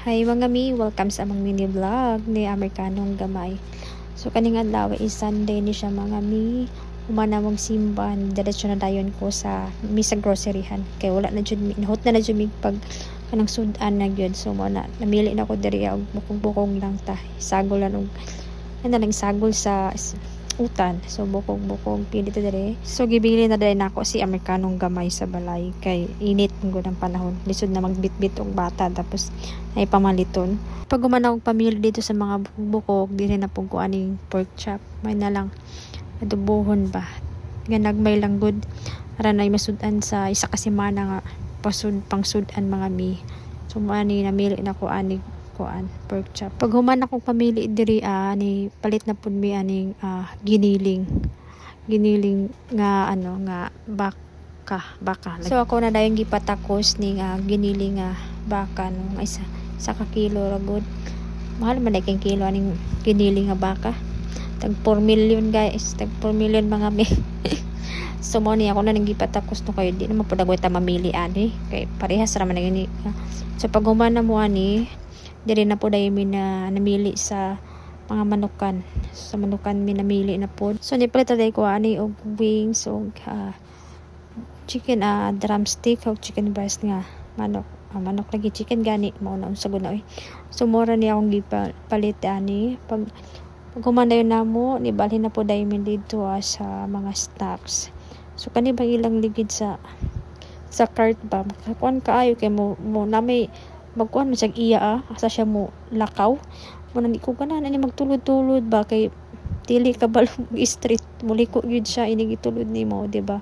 Hi mga mi, welcome sa among mini vlog ni Amerikanong Gamay. So kaning adlaw is Sunday ni siya mga mi. Humana mong simban, diretso na dayon ko sa groceryhan. Kay wala na jud inhot na jud mig pag kanang sudan na gyud. So mo na namili na ko diri og bukog-bukog lang ta. Sagol lang og lang sagol sa utan. So bukog-bukog pili ta diri. So gibili na dai nako si Amerikanong Gamay sa balay kay init ngud ang panahon. Lisod na magbitbit og bata tapos ay pamaliton. Pag gumanaw og pamilya dito sa mga bukog, dili na pug ko aning pork chop. May na lang adobohon ba. Nga nagmay lang good. Ara nay masudan sa isa ka semana nga pangsudan mga mi. So ani namili na ko ani kuan pork chop. Pag human akong pamili diri ani palit na pud mi aning giniling nga nga baka. So ako na dayon gipatakos ning giniling baka no isa ka kilo ra gud. Mahal man kay kilo aning giniling nga baka. Tag 4 million guys, tag 4 million mga mi. So mo ni ako na nang gipatakos no kayo di na mapadagoy ta mamili ani kay parehas ra man gini. So pag human na mo ani diri na po dayon mi na namili sa mga manukan. Sa manukan mi namili na po. So nipalit taday ko ani og wings og chicken drumstick o chicken breast nga manok. Manok lagi chicken gani mao na unsag na. So mura ni akong gipalit ani pag humandayon namo nibalhin na po dayon mi dito sa mga stocks. So kani ba ilang ligid sa cart ba kuan kaayo kay mo na may magkuhan mo siyang iya asa siya mo lakaw mo na di ko ganan ani magtulod-tulod ba kay dili ka balong street muliko gyud siya inigitulod nimo di ba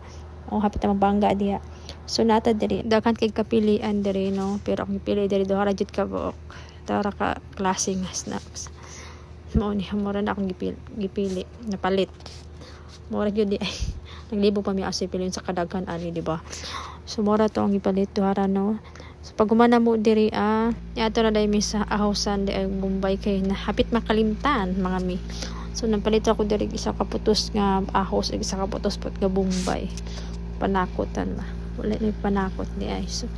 o hapit na mabangga diha. So nata diri daghan kay kapilian diri no pero ang pili diri do ra jud ka buok tara ka klase nga snacks mo ni mo ra na akong gipili napalit mo ra gyud di ay naglibo pa mi aso pilin sa kadaghan ani di ba. So mo ra to ang gipalit do ra no. So pag humana mo diri yato na dai mi sa ahosan di ay Bombay kay na hapit makalimtan mga mi. So napalit ako diri isa ka putos nga ahos ug isa ka putos pot nga Bombay. Panakotan ba. Wala ni panakot ni ay. So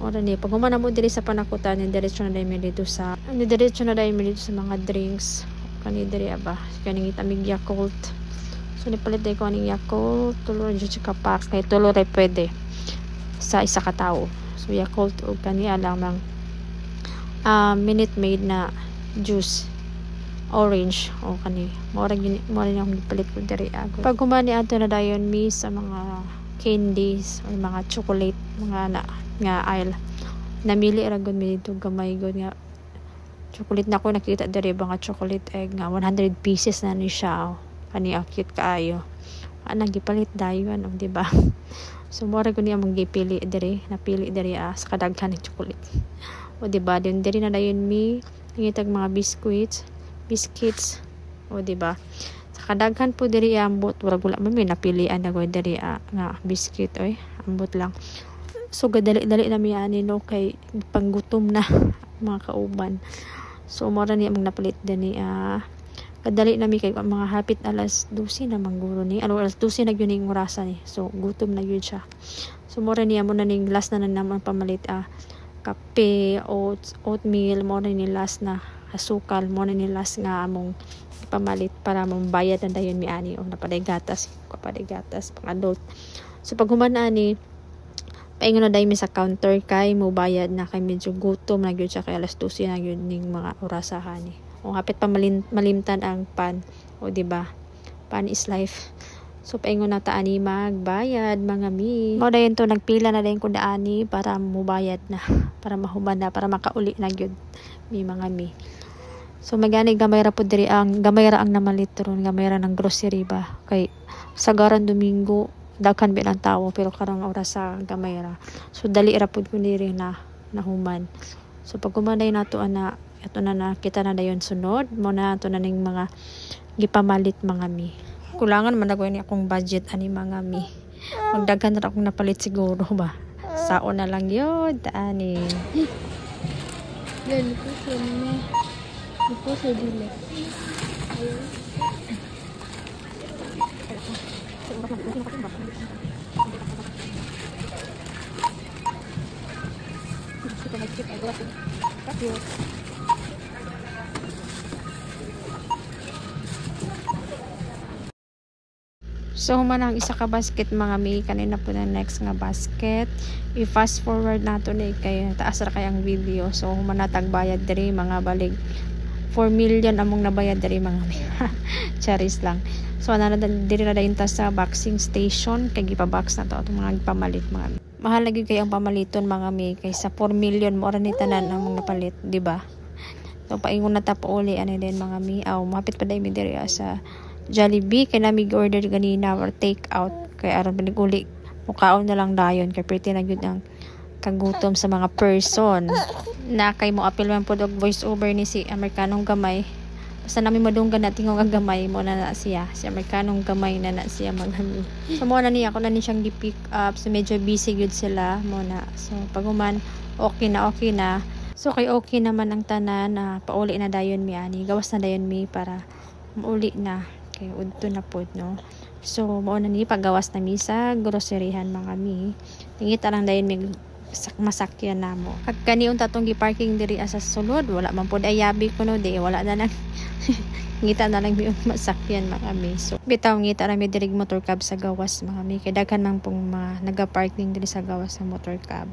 ora ni pag humana mo diri sa panakotan ni diretso na dai mi dito sa mga drinks. Kani diri ba kaning itamig Yakult. So nipalit dai ko aning Yakult tulo jud ka pack kay tulo ra pwede sa isa ka tawo. So Yakult o kaniya lamang Minute Maid na juice orange o kani mo ra yung gipalit ko diri agad. Pag humani ato na dayon mi sa mga candies o mga chocolate mga nga aisle namili ra gud mi dito gamay gud nga chocolate na ko nakita diri ba nga chocolate egg nga 100 pieces na ni siya kani cute kaayo anang gipalit dayon di ba. So mora ko niya mong gipili diri napili diri sa kadaghan ng chocolate o di ba din diri na dayon mi ngitag mga biscuits o di ba sa kadaghan po diri ambot wala man mi napilian na ko diri nga biscuit oy ambot lang. So gadali-dali na mi ani no kay panggutom na mga kauban. So mora niya mong napalit dani kadali na mi kay mga hapit alas 12 na mangguro ni alas 12 na gyud ning orasa ni. So gutom na gyud siya. So mora niya mo na ning last na naman pamalit kape oatmeal mo na ni last na asukal mo na ni last nga among pamalit para mambayad na dayon mi ani o napaday gatas pang adult. So pag human ani paingon na dayon mi sa counter kay mo bayad na kay medyo gutom na gyud siya kay alas 12 na gyud ning mga orasahan ni. O hapit pa malimtan ang pan o di ba pan is life. So paingon na ta ani magbayad mga mi mo dayon to nagpila na dayon ko daani para mubayad na para mahuman na para makauli na gyud mi mga mi. So magani gamay ra pud diri ang namalit ron gamay ra ng grocery ba kay sagaran Domingo daghan bi ang tawo pero karang oras sa gamay ra. So dali ra pud ko diri na nahuman. So pag kumanday nato ito na kita na dayon sunod mo na ito na ning mga gipamalit mga mi. Kulangan man dagoy ni akong budget ani mga mi. Magdaghan ra akong napalit siguro ba. Saon na lang yun ani. Yan ko sa ni. Ito sa dili. Ayun. Cute. So human ang isa ka basket mga mi, kanina po na next nga basket. I-fast forward nato ni kay taas ra kay ang video. So human na tagbayad diri mga balig 4 million among nabayad diri mga mi. Charis lang. So ana na diri na dayon ta sa boxing station kay gipa-box na to atong mga pamalit mga mi. Mahal lagi kay ang pamaliton mga mi kaysa 4 million mo ra ni tanan among napalit, di ba? So paingon na ta pauli ani din mga mi. Aw mapit pa dai mi diri sa Jollibee kay nami order ganina or take out kay aron piniguli mukaon na lang dayon kay pretty na gyud ang kagutom sa mga person na kay mo apil man pod og voice over ni si Amerikanong gamay basta nami madunggan na tingog ang gamay mo na siya si Amerikanong gamay na siya maghami so mo na niya ako na ni siyang gi-pick up so medyo busy gyud sila mo na so pag human okay na so kay okay naman ang tanan na pauli na dayon mi ani gawas na dayon mi para mauli na kay udto na pod no so mao na ni paggawas na mi sa groceryhan mga mi tingita lang dayon mi masakyan na mo kag kaniun tatong gi-parking diri sa sulod wala man pod ayabi ko no di wala na lang ngita na lang mi masakyan mga mi so bitaw ngita ra mi diri motor cab sa gawas mga mi kay daghan man pong mga naga-parking diri sa gawas sa motor cab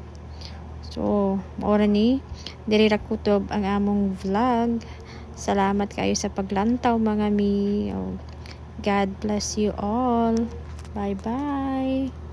so mao ra ni diri ra kutob ang among vlog. Salamat kayo sa paglantaw mga mi. God bless you all. Bye bye.